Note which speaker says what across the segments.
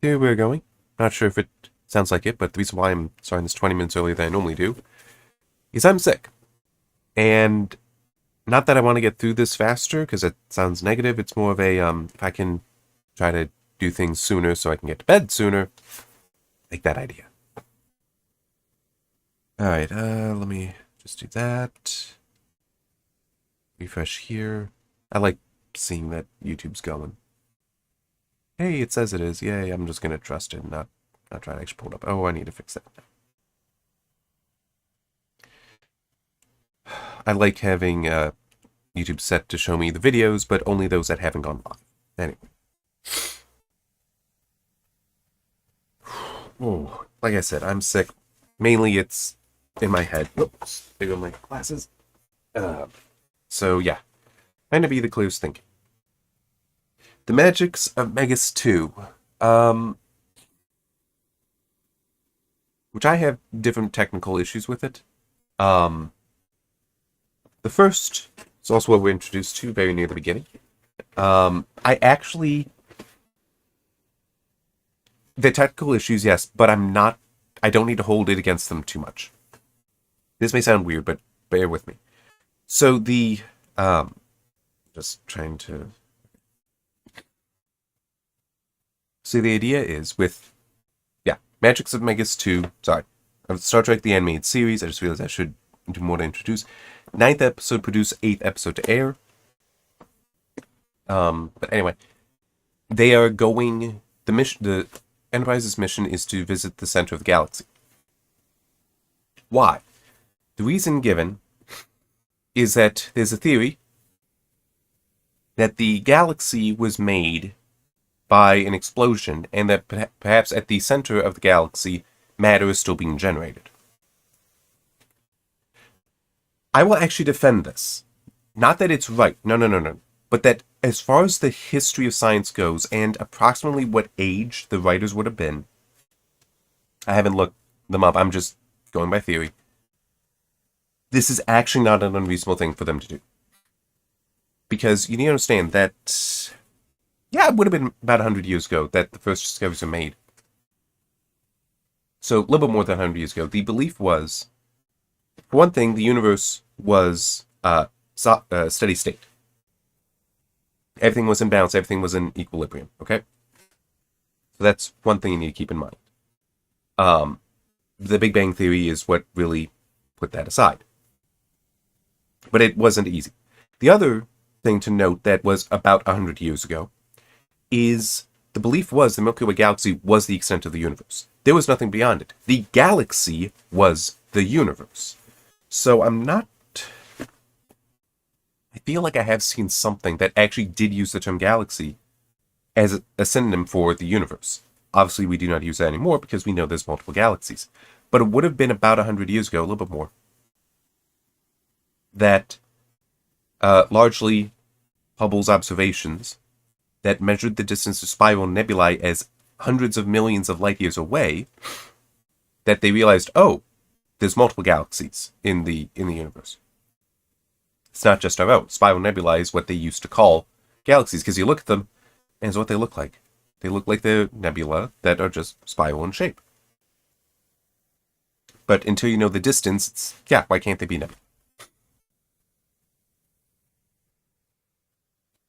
Speaker 1: Here we're going. Not sure if it sounds like it, but the reason why I'm starting this 20 minutes earlier than I normally do is I'm sick. And not that I want to get through this faster, because it sounds negative. It's more of a, if I can try to do things sooner so I can get to bed sooner, like that idea. Alright, let me just do that. Refresh here. I like seeing that YouTube's going. Hey, it says it is. Yay, I'm just going to trust it and not try to actually pull it up. Oh, I need to fix that. I like having YouTube set to show me the videos, but only those that haven't gone live. Anyway. Oh, like I said, I'm sick. Mainly it's in my head. Whoops, there go my glasses. So yeah, might not be the clearest thinking. The Magicks of Magicks 2. Which I have different technical issues with it. The first is also what we're introduced to very near the beginning. I actually... The technical issues, yes, but I don't need to hold it against them too much. This may sound weird, but bear with me. So just trying to... So the idea is with, Magicks of Magicks 2, sorry, of Star Trek The Animated Series, I just realized I should do more to introduce. 9th episode produced, 8th episode to air. But anyway, they are going, the Enterprise's mission is to visit the center of the galaxy. Why? The reason given is that there's a theory that the galaxy was made by an explosion, and that perhaps at the center of the galaxy, matter is still being generated. I will actually defend this. Not that it's right, no. But that as far as the history of science goes, and approximately what age the writers would have been, I haven't looked them up, I'm just going by theory, this is actually not an unreasonable thing for them to do. Because you need to understand that... Yeah, it would have been about 100 years ago that the first discoveries were made. So, a little bit more than 100 years ago. The belief was, for one thing, the universe was steady state. Everything was in balance, everything was in equilibrium, okay? So that's one thing you need to keep in mind. The Big Bang Theory is what really put that aside. But it wasn't easy. The other thing to note that was about 100 years ago is the belief was the Milky Way galaxy was the extent of the universe. There was nothing beyond it. The galaxy was the universe. So I feel like I have seen something that actually did use the term galaxy as a synonym for the universe. Obviously, we do not use that anymore because we know there's multiple galaxies. But it would have been about 100 years ago, a little bit more, that largely Hubble's observations that measured the distance to spiral nebulae as hundreds of millions of light years away, that they realized, oh, there's multiple galaxies in the universe. It's not just our own. Spiral nebulae is what they used to call galaxies, because you look at them, and it's what they look like. They look like they're nebula that are just spiral in shape. But until you know the distance, why can't they be nebula?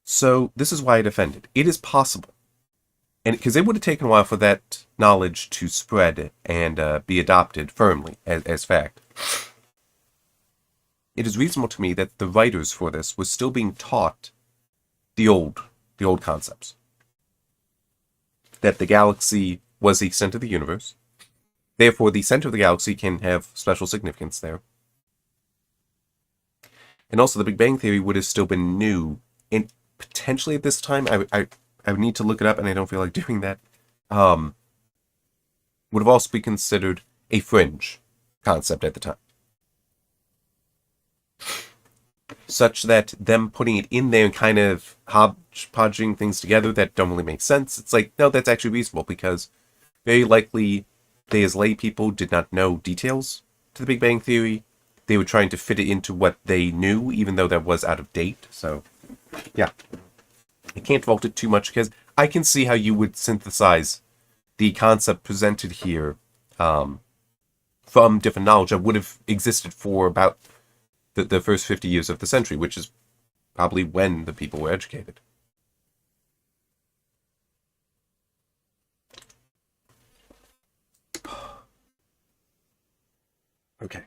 Speaker 1: So this is why I defend it. It is possible. And because it would have taken a while for that knowledge to spread and be adopted firmly as fact. It is reasonable to me that the writers for this were still being taught the old concepts. That the galaxy was the extent of the universe. Therefore, the center of the galaxy can have special significance there. And also, the Big Bang Theory would have still been new. And potentially at this time, I would need to look it up, and I don't feel like doing that. Would have also been considered a fringe concept at the time. Such that them putting it in there and kind of hodgepodging things together that don't really make sense, it's like, no, that's actually reasonable, because very likely they as lay people did not know details to the Big Bang Theory. They were trying to fit it into what they knew, even though that was out of date, so... Yeah, I can't fault it too much because I can see how you would synthesize the concept presented here from different knowledge that would have existed for about the first 50 years of the century, which is probably when the people were educated. Okay.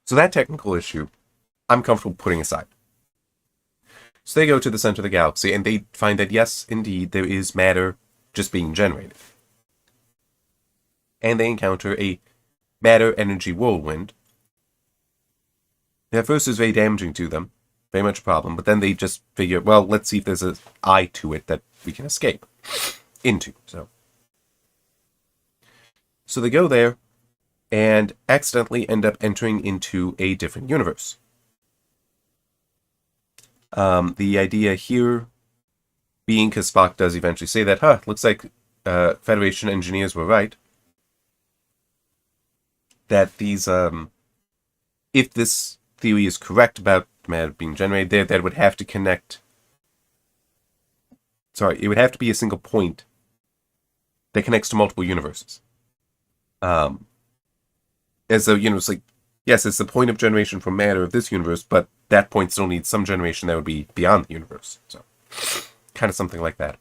Speaker 1: So that technical issue, I'm comfortable putting aside. So they go to the center of the galaxy, and they find that, yes, indeed, there is matter just being generated. And they encounter a matter-energy whirlwind. At first, it's very damaging to them, very much a problem, but then they just figure, well, let's see if there's an eye to it that we can escape into. So they go there, and accidentally end up entering into a different universe. The idea here being, because Spock does eventually say that, looks like Federation engineers were right, that these, if this theory is correct about matter being generated there, that would have to connect, it would have to be a single point that connects to multiple universes. As though, it's like, yes, it's the point of generation from matter of this universe, but that point still needs some generation that would be beyond the universe. So, kind of something like that.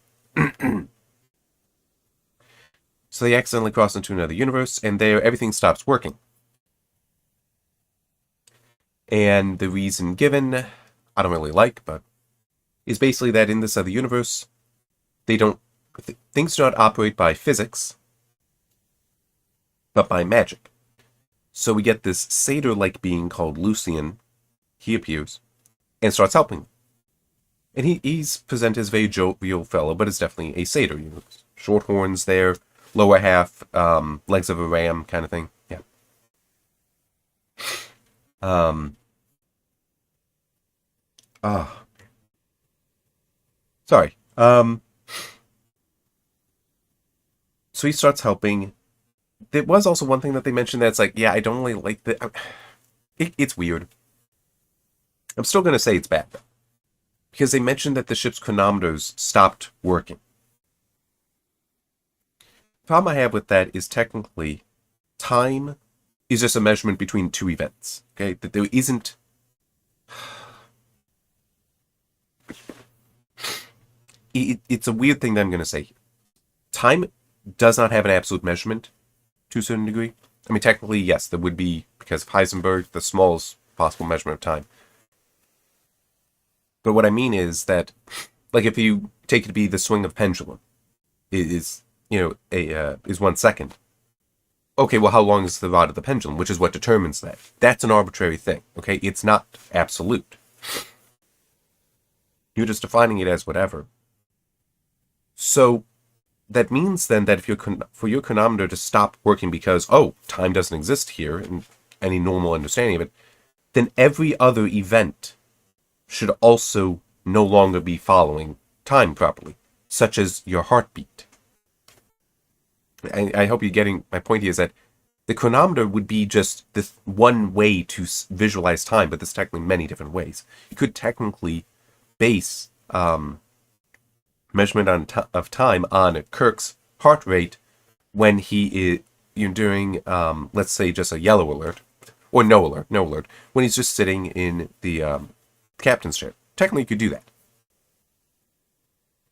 Speaker 1: So they accidentally cross into another universe, and there everything stops working. And the reason given, I don't really like, but is basically that in this other universe, things do not operate by physics, but by magic. So we get this satyr-like being called Lucian. He appears and starts helping them. And he's presented as a very jovial fellow, but is definitely a satyr. Short horns there, lower half, legs of a ram kind of thing. Yeah. Sorry. So he starts helping. There was also one thing that they mentioned that's like, yeah, I don't really like that. It's weird. I'm still going to say it's bad, though. Because they mentioned that the ship's chronometers stopped working. The problem I have with that is technically, time is just a measurement between two events. Okay? That there isn't... It's a weird thing that I'm going to say here. Time does not have an absolute measurement to a certain degree. I mean, technically, yes, there would be, because of Heisenberg, the smallest possible measurement of time. But what I mean is that, like, if you take it to be the swing of pendulum, is 1 second. Okay, well, how long is the rod of the pendulum, which is what determines that? That's an arbitrary thing, okay? It's not absolute. You're just defining it as whatever. So that means then that if for your chronometer to stop working because, time doesn't exist here in any normal understanding of it, then every other event should also no longer be following time properly, such as your heartbeat. I hope you're getting my point here is that the chronometer would be just this one way to visualize time, but there's technically many different ways. You could technically base measurement of time on Kirk's heart rate when he is during, let's say, just a yellow alert, or no alert, when he's just sitting in the captain's chair. Technically, you could do that.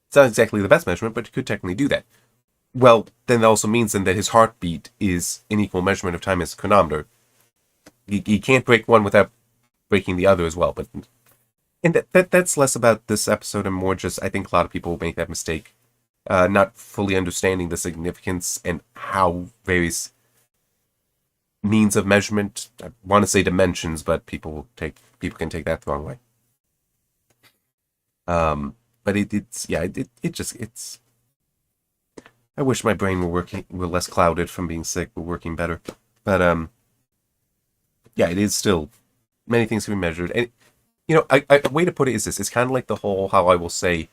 Speaker 1: It's not exactly the best measurement, but you could technically do that. Well, then that also means then that his heartbeat is an equal measurement of time as a chronometer. You can't break one without breaking the other as well, but... And that's less about this episode and more just, I think a lot of people make that mistake, not fully understanding the significance and how various means of measurement, I want to say dimensions, but people can take that the wrong way. But it's I wish my brain were less clouded from being sick, but working better. But it is still many things can be measured. And a way to put it is this: it's kind of like the whole how I will say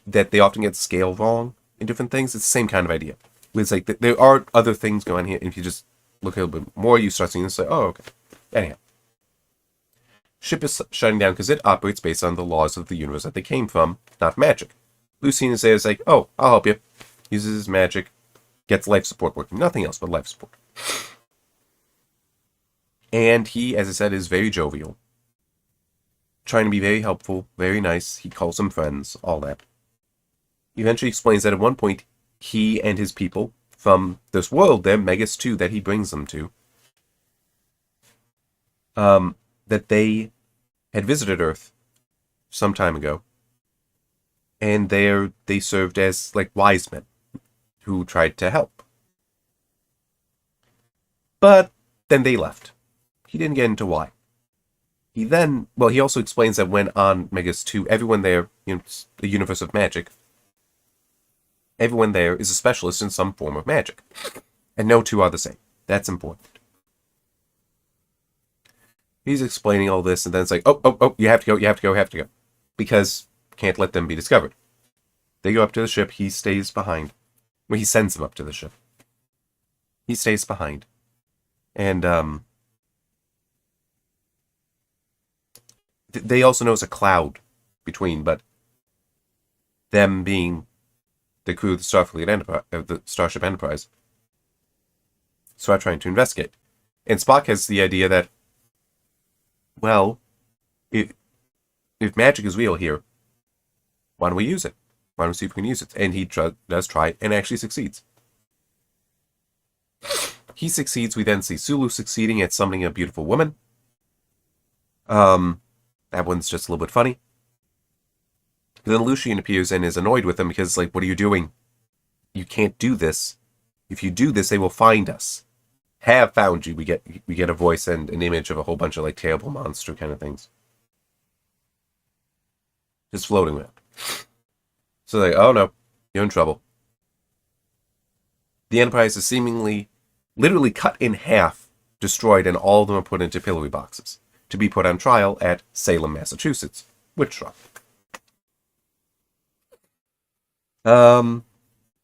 Speaker 1: that they often get scale wrong in different things. It's the same kind of idea. It's like there are other things going on here, and if you just look a little bit more, you start seeing this. Like, oh, okay. Anyhow, ship is shutting down because it operates based on the laws of the universe that they came from, not magic. Lucien is there, is like, oh, I'll help you. Uses his magic, gets life support working. Nothing else but life support. And he, as I said, is very jovial. Trying to be very helpful, very nice. He calls them friends, all that. He eventually explains that at one point, he and his people from this world there, Magicks 2, that he brings them to, that they had visited Earth some time ago. And there they served as, like, wise men who tried to help. But then they left. He didn't get into why. He also explains that when on Magicks 2, everyone there, it's the universe of magic, everyone there is a specialist in some form of magic. And no two are the same. That's important. He's explaining all this, and then it's like, oh, you have to go. Because can't let them be discovered. They go up to the ship, he stays behind. Well, he sends them up to the ship. He stays behind. And, they also know it's a cloud between, but them being the crew of the Starship Enterprise start trying to investigate. And Spock has the idea that, well, if magic is real here, why don't we use it? Why don't we see if we can use it? And he does try, and actually succeeds. He succeeds. We then see Sulu succeeding at summoning a beautiful woman. That one's just a little bit funny. Then Lucien appears and is annoyed with him because, like, what are you doing? You can't do this. If you do this, they will find us. Have found you. We get a voice and an image of a whole bunch of, like, terrible monster kind of things. Just floating around. So like, oh no, you're in trouble. The Enterprise is seemingly, literally cut in half, destroyed, and all of them are put into pillory boxes to be put on trial at Salem, Massachusetts. Witch trial.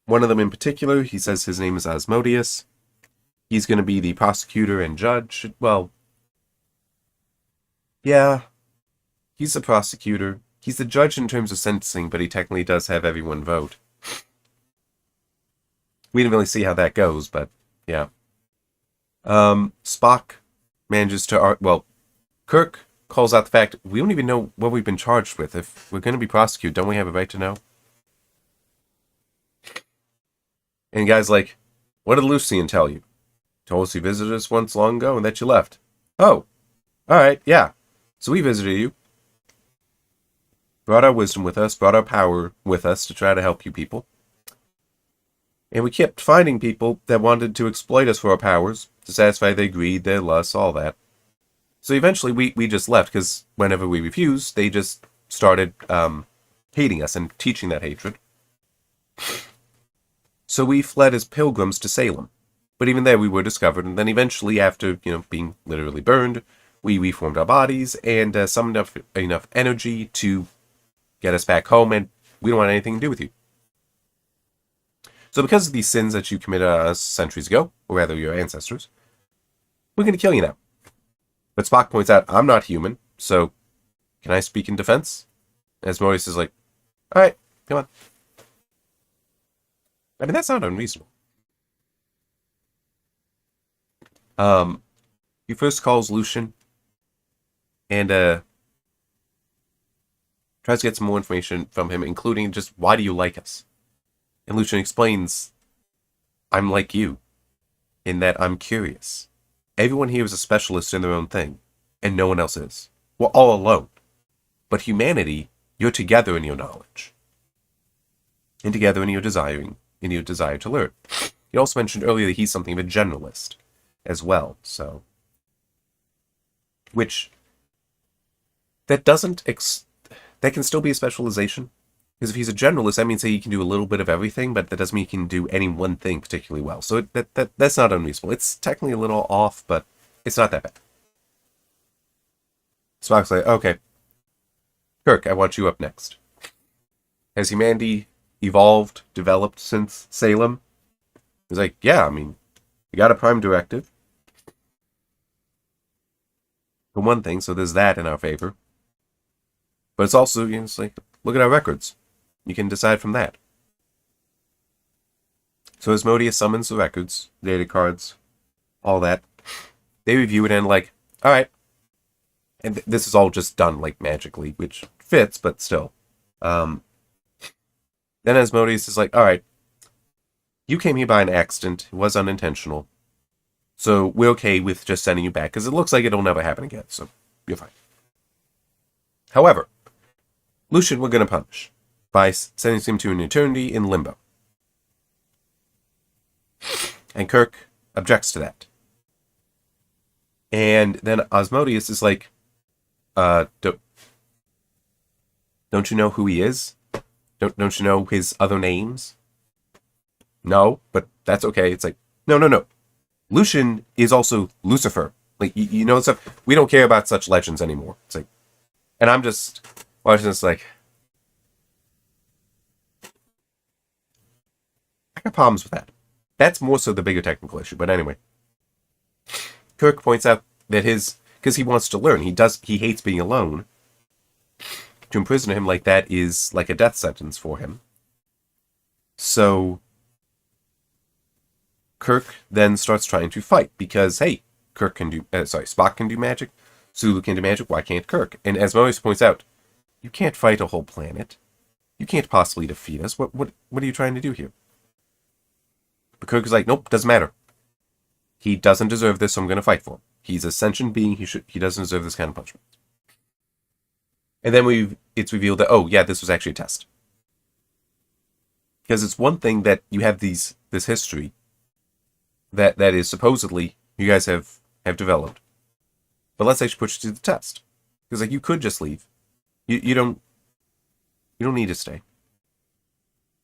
Speaker 1: One of them in particular, he says his name is Asmodeus. He's going to be the prosecutor and judge. Well, yeah, he's the prosecutor. He's the judge in terms of sentencing, but he technically does have everyone vote. We didn't really see how that goes, but yeah. Spock manages to... Kirk calls out the fact, we don't even know what we've been charged with. If we're going to be prosecuted, don't we have a right to know? And the guy's like, what did Lucien tell you? Told us you visited us once long ago and that you left. Oh, alright, yeah. So we visited you. Brought our wisdom with us, brought our power with us to try to help you people. And we kept finding people that wanted to exploit us for our powers, to satisfy their greed, their lust, all that. So eventually we just left, because whenever we refused, they just started hating us and teaching that hatred. So we fled as pilgrims to Salem. But even there we were discovered, and then eventually, after being literally burned, we reformed our bodies and summoned up enough energy to get us back home, and we don't want anything to do with you. So because of these sins that you committed on us centuries ago, or rather your ancestors, we're going to kill you now. But Spock points out, I'm not human, so can I speak in defense? Asmodeus is like, alright, come on. I mean, that's not unreasonable. He first calls Lucien and tries to get some more information from him, including just, why do you like us? And Lucien explains, I'm like you, in that I'm curious. Everyone here is a specialist in their own thing, and no one else is. We're all alone. But humanity, you're together in your knowledge. And together in your desire to learn. He also mentioned earlier that he's something of a generalist as well, so... Which... That can still be a specialization. Because if he's a generalist, that means that he can do a little bit of everything, but that doesn't mean he can do any one thing particularly well. So that's not unreasonable. It's technically a little off, but it's not that bad. Spock's like, okay, Kirk, I want you up next. Has humanity evolved, developed since Salem? He's like, yeah, I mean, we got a prime directive. For one thing, so there's that in our favor. But it's also, it's like, look at our records. You can decide from that. So Asmodeus summons the records, data cards, all that. They review it and like, all right. And this is all just done like magically, which fits, but still. Then Asmodeus is like, all right, you came here by an accident. It was unintentional. So we're okay with just sending you back, because it looks like it'll never happen again, so you're fine. However, Lucian we're going to punish by sending him to an eternity in limbo. And Kirk objects to that. And then Asmodeus is like, don't you know who he is? Don't you know his other names? No, but that's okay. It's like, no. Lucian is also Lucifer. Like, you know stuff. We don't care about such legends anymore. It's like, and I'm just watching this like, I got problems with that. That's more so the bigger technical issue. But anyway, Kirk points out that because he wants to learn. He hates being alone. To imprison him like that is like a death sentence for him. So Kirk then starts trying to fight because, hey, Spock can do magic, Sulu can do magic, why can't Kirk? And as Asmodeus points out, you can't fight a whole planet. You can't possibly defeat us. What are you trying to do here? But Kirk is like, nope, doesn't matter. He doesn't deserve this, so I'm going to fight for him. He's a sentient being. He doesn't deserve this kind of punishment. And then it's revealed that, oh, yeah, this was actually a test. Because it's one thing that you have this history that is supposedly you guys have developed. But let's actually put you to the test. Because like you could just leave. You don't need to stay.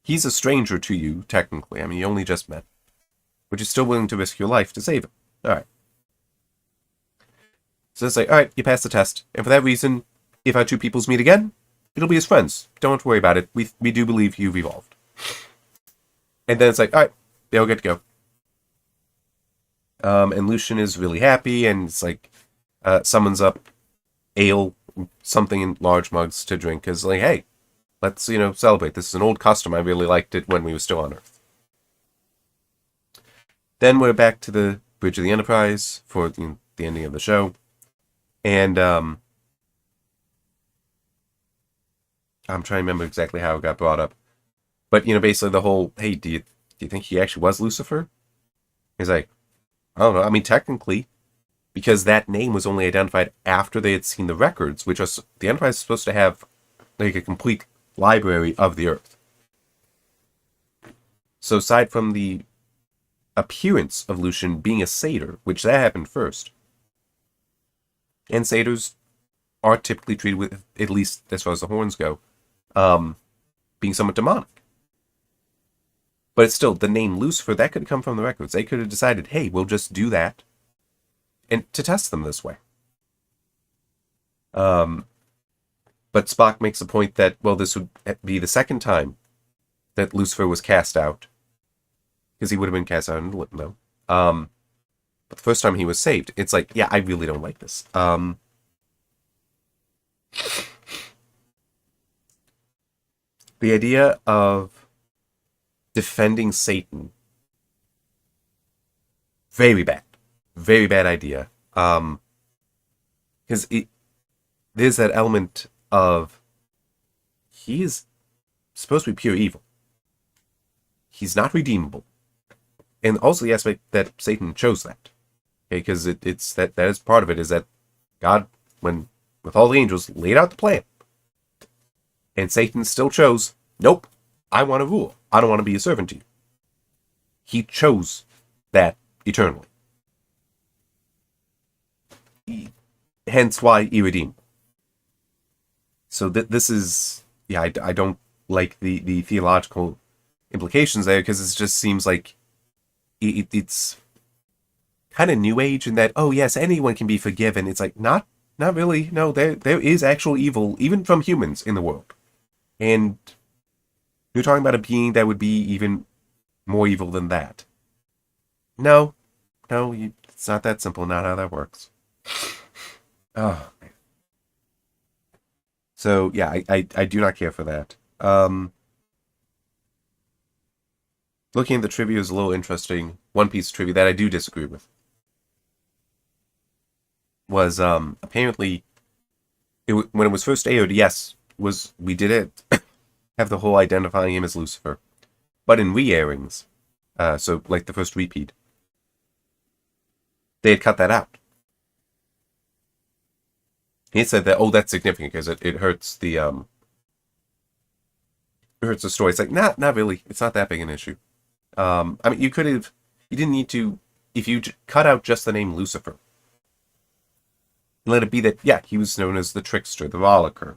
Speaker 1: He's a stranger to you, technically. I mean, you only just met. But you're still willing to risk your life to save him. Alright. So it's like, alright, you passed the test. And for that reason, if our two peoples meet again, it'll be as friends. Don't worry about it. We do believe you've evolved. And then it's like, alright, they all get to go. And Lucian is really happy, and it's like, summons up ale, something in large mugs to drink, because like, hey, let's, celebrate. This is an old custom. I really liked it when we were still on Earth. Then we're back to the Bridge of the Enterprise for the ending of the show. And, I'm trying to remember exactly how it got brought up. But, basically the whole, hey, do you think he actually was Lucifer? He's like, I don't know. I mean, technically, because that name was only identified after they had seen the records, which was, the Enterprise is supposed to have, like, a complete library of the Earth. So aside from the appearance of Lucian being a satyr, which that happened first, and satyrs are typically treated with, at least as far as the horns go, being somewhat demonic. But it's still, the name Lucifer, that could come from the records. They could have decided, hey, we'll just do that, and to test them this way. But Spock makes the point that, well, this would be the second time that Lucifer was cast out, because he would have been cast out into limbo. But the first time he was saved, it's like, yeah, I really don't like this. The idea of defending Satan, very bad idea. Because there's that element of he is supposed to be pure evil. He's not redeemable, and also the aspect that Satan chose that. Okay, because it's that is part of it, is that God, when with all the angels, laid out the plan, and Satan still chose, nope, I want to rule. I don't want to be a servant to you. He chose that eternally. Hence why irredeemable. So this is, yeah, I don't like the theological implications there, because it just seems like it's kind of New Age in that, oh yes, anyone can be forgiven. It's like, not really. No, there is actual evil, even from humans in the world. And you're talking about a being that would be even more evil than that. No, it's not that simple. Not how that works. Oh, man. So yeah, I do not care for that. looking at the trivia is a little interesting. One piece of trivia that I do disagree with was apparently when it was first aired, yes, we did it have the whole identifying him as Lucifer, but in re-airings, so like the first repeat, they had cut that out. He said that, oh, that's significant because it hurts the story. It's like, not really. It's not that big an issue. I mean, you didn't need to, if you cut out just the name Lucifer, let it be that, yeah, he was known as the trickster, the rollicker,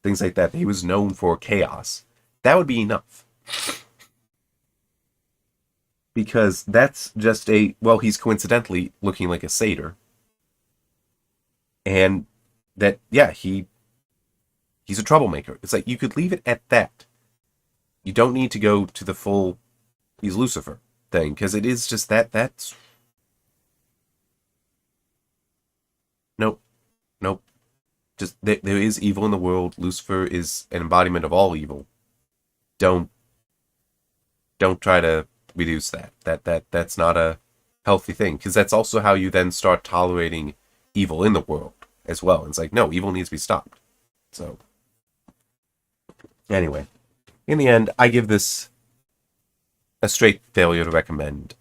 Speaker 1: things like that. He was known for chaos. That would be enough. Because that's just he's coincidentally looking like a satyr. And that, yeah, he's a troublemaker. It's like, you could leave it at that. You don't need to go to the full, he's Lucifer thing, because it is just that's... Nope. Just, there is evil in the world. Lucifer is an embodiment of all evil. Don't try to reduce that. That's not a healthy thing, because that's also how you then start tolerating evil in the world as well. It's like, no, evil needs to be stopped. So, anyway, in the end, I give this a straight failure to recommend.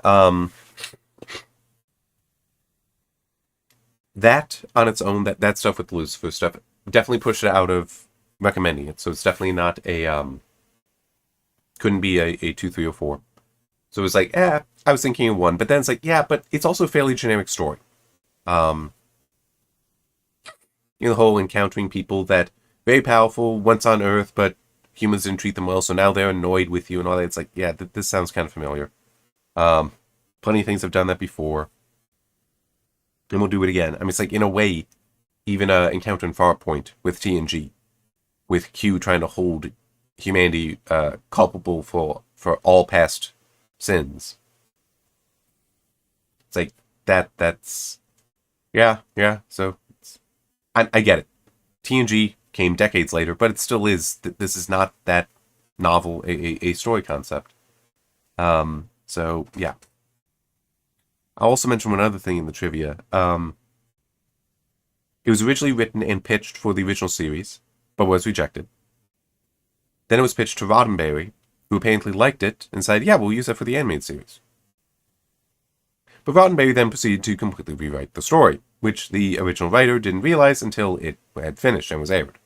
Speaker 1: That on its own, that stuff with Lucifer stuff, definitely pushed it out of recommending it. So it's definitely not couldn't be a 2, 3, or 4. So it was like, I was thinking of 1, but then it's like, yeah, but it's also a fairly generic story. The whole encountering people that very powerful once on Earth, but humans didn't treat them well, so now they're annoyed with you and all that. It's like, yeah, this sounds kind of familiar. Plenty of things have done that before. And we'll do it again. I mean, it's like, in a way, even Encounter in Farpoint with TNG, with Q trying to hold humanity culpable for all past sins. It's like, that's... Yeah, so... I get it. TNG came decades later, but it still is... This is not that novel a story concept. So, yeah. I'll also mention one other thing in the trivia. It was originally written and pitched for the original series, but was rejected. Then it was pitched to Roddenberry, who apparently liked it and said, yeah, we'll use that for the animated series. But Roddenberry then proceeded to completely rewrite the story, which the original writer didn't realize until it had finished and was aired.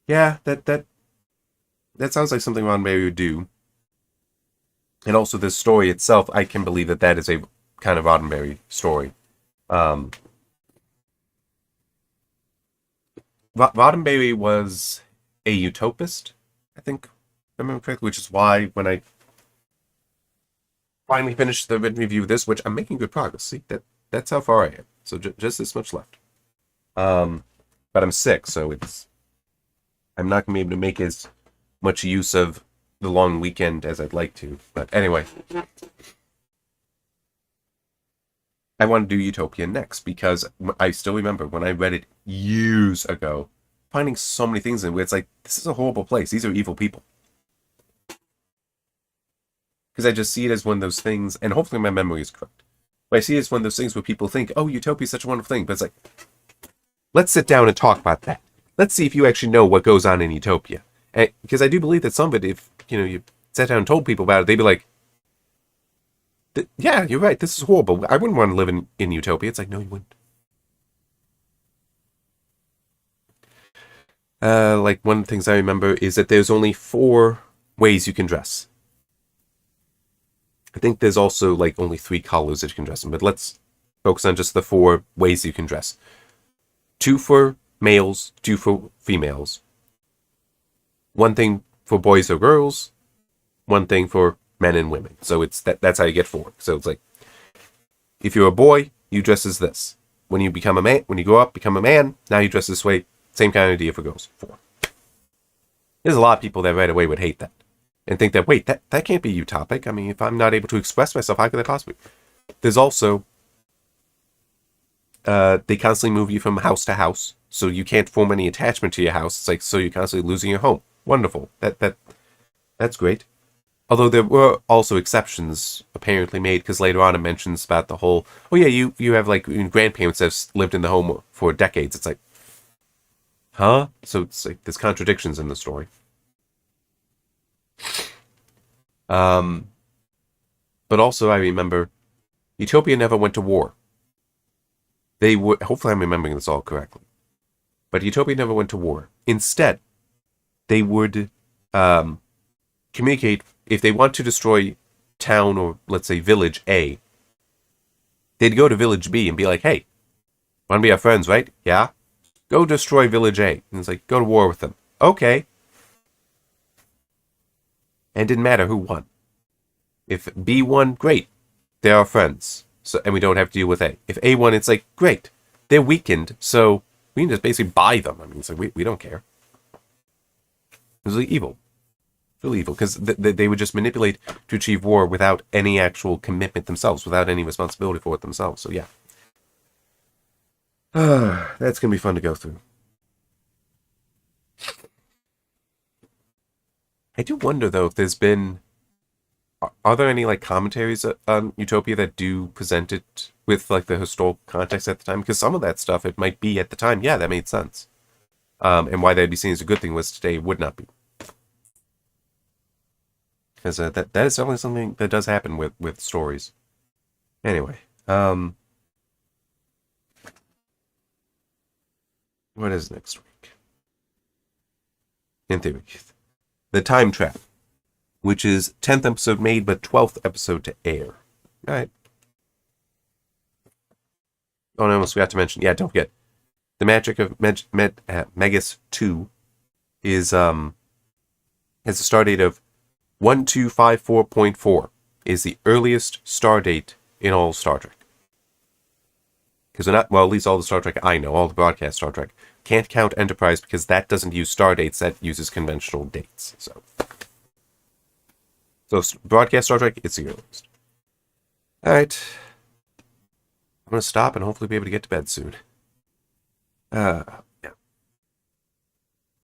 Speaker 1: Yeah, that sounds like something Roddenberry would do. And also this story itself, I can believe that is a kind of Roddenberry story. Roddenberry was a utopist, I think, if I remember correctly, which is why when I finally finished the written review of this, which I'm making good progress. See, that's how far I am. So just this much left. But I'm sick, so I'm not going to be able to make as much use of the long weekend as I'd like to. But anyway, I want to do Utopia next because I still remember when I read it years ago, finding so many things in it where it's like, this is a horrible place. These are evil people. Because I just see it as one of those things, and hopefully my memory is correct. But I see it as one of those things where people think, oh, Utopia is such a wonderful thing. But it's like, let's sit down and talk about that. Let's see if you actually know what goes on in Utopia. Because I do believe that some of it, if you sat down and told people about it, they'd be like, yeah, you're right, this is horrible. I wouldn't want to live in Utopia. It's like, no, you wouldn't. Like, one of the things I remember is that there's only 4 ways you can dress. I think there's also, like, only 3 colors that you can dress in, but let's focus on just the 4 ways you can dress. 2 for males, 2 for females. 1 thing for boys or girls, 1 thing for men and women. So that's how you get 4. So it's like, if you're a boy, you dress as this. When you become a man, when you grow up, become a man, now you dress this way. Same kind of idea for girls. 4. There's a lot of people that right away would hate that. And think that, wait, that can't be utopic. I mean, if I'm not able to express myself, how could that possibly? There's also, they constantly move you from house to house. So you can't form any attachment to your house. It's like, so you're constantly losing your home. Wonderful. That's great. Although there were also exceptions apparently made, because later on it mentions about the whole, oh yeah, you have like grandparents that have lived in the home for decades. It's like, huh? So it's like there's contradictions in the story. Um, but also I remember Utopia never went to war. They would, hopefully I'm remembering this all correctly, but Utopia never went to war. Instead, they would communicate if they want to destroy town or let's say village A. They'd go to village B and be like, "Hey, want to be our friends, right? Yeah, go destroy village A." And it's like, go to war with them. Okay, and it didn't matter who won. If B won, great, they're our friends. So and we don't have to deal with A. If A won, it's like, great, they're weakened, so we can just basically buy them. I mean, it's like we don't care. It was like evil. Really evil, because they would just manipulate to achieve war without any actual commitment themselves, without any responsibility for it themselves. So yeah, that's gonna be fun to go through. I do wonder though if there's been, are there any like commentaries on Utopia that do present it with like the historical context at the time? Because some of that stuff it might be at the time, yeah, that made sense, and why that'd be seen as a good thing was today would not be. Because that is definitely something that does happen with stories. Anyway, what is next week? In theory, the time trap, which is 10th episode made but 12th episode to air. All right. Oh, and I almost forgot to mention. Yeah, don't forget the Magic of Magicks 2 is has a star date of 1254.4 is the earliest star date in all Star Trek. Because at least all the Star Trek I know, all the broadcast Star Trek, can't count Enterprise because that doesn't use star dates, that uses conventional dates. So broadcast Star Trek, it's the earliest. Alright. I'm going to stop and hopefully be able to get to bed soon.